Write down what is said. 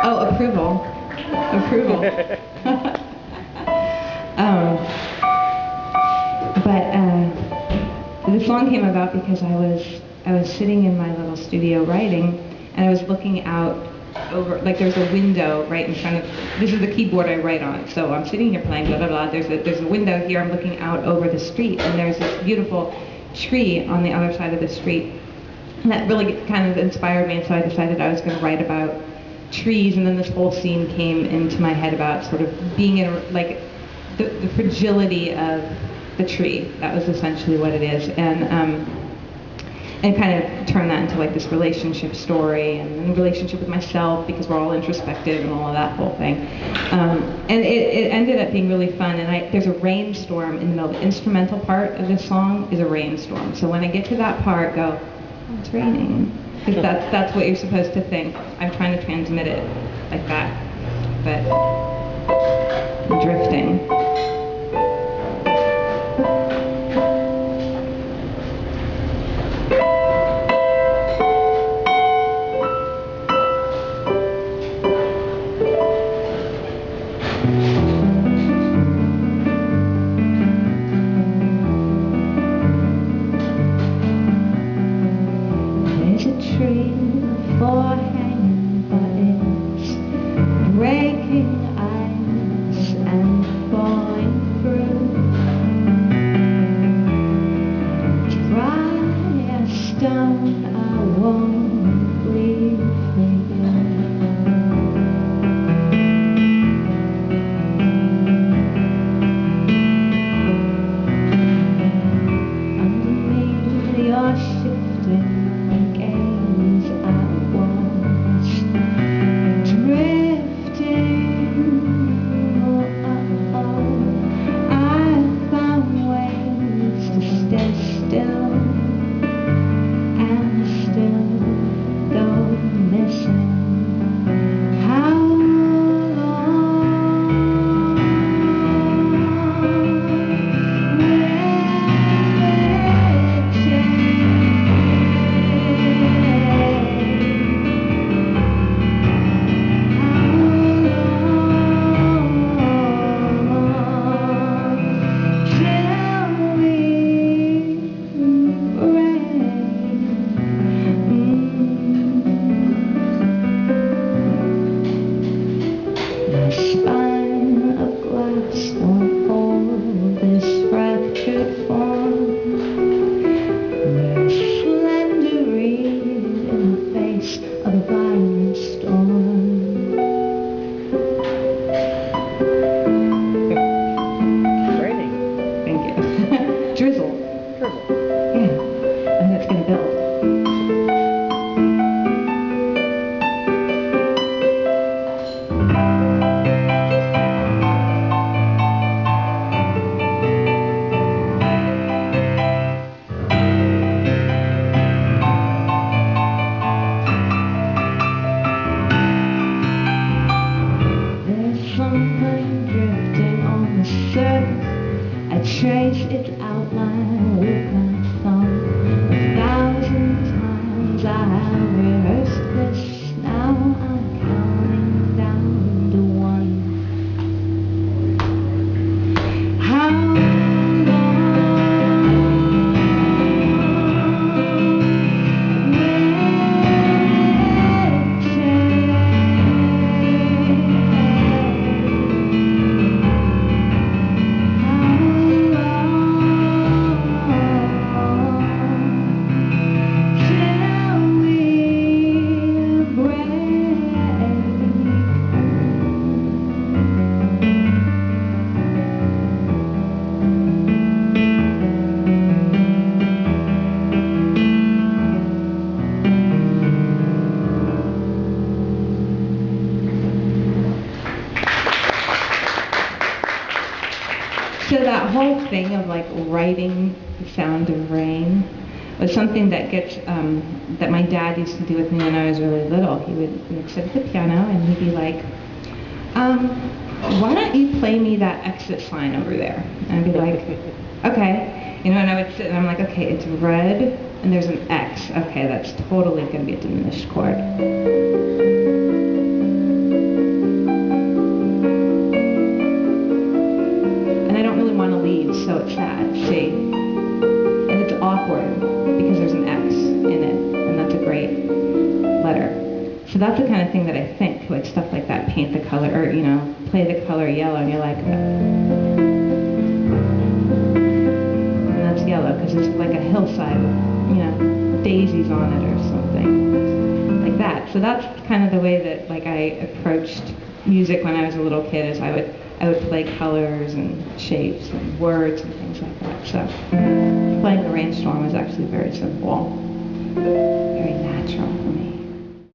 Oh, approval. Approval. But this song came about because I was sitting in my little studio writing, and I was looking out over, like there's a window right in front of, this is the keyboard I write on, so I'm sitting here playing, blah, blah, blah, there's a window here, I'm looking out over the street, and there's this beautiful tree on the other side of the street. And that really kind of inspired me, and so I decided I was going to write about trees, and then this whole scene came into my head about sort of being in, like, the fragility of the tree. That was essentially what it is, and kind of turn that into like this relationship story and relationship with myself, because we're all introspective and all of that whole thing. And it ended up being really fun, and there's a rainstorm in the middle. The instrumental part of this song is a rainstorm. So when I get to that part, go, oh, it's raining. Because that's what you're supposed to think. I'm trying to transmit it like that. But I'm drifting. For hanging, but it's breaking ice and falling through. Dry as stone, I won't leave you. Underneath your shifting gaze, drizzle. Yeah, and it's going to build. There's something drifting on the surface. I trace its outline with my thumb. 1,000 times I have rehearsed this. Now I'm counting down to one. How long So that whole thing of like writing the sound of rain was something that gets that my dad used to do with me when I was really little. He would sit at the piano and he'd be like, why don't you play me that exit sign over there? And I'd be like, okay. You know, and I would sit and I'm like, okay, it's red and there's an X. Okay, that's totally going to be a diminished chord. that's the kind of thing that I think, like stuff like that, paint the color, or, you know, play the color yellow, and you're like, and that's yellow, because it's like a hillside with, you know, daisies on it or something, like that. So that's kind of the way that, like, I approached music when I was a little kid, is I would play colors and shapes and words and things like that. So playing the rainstorm was actually very simple, very natural for me.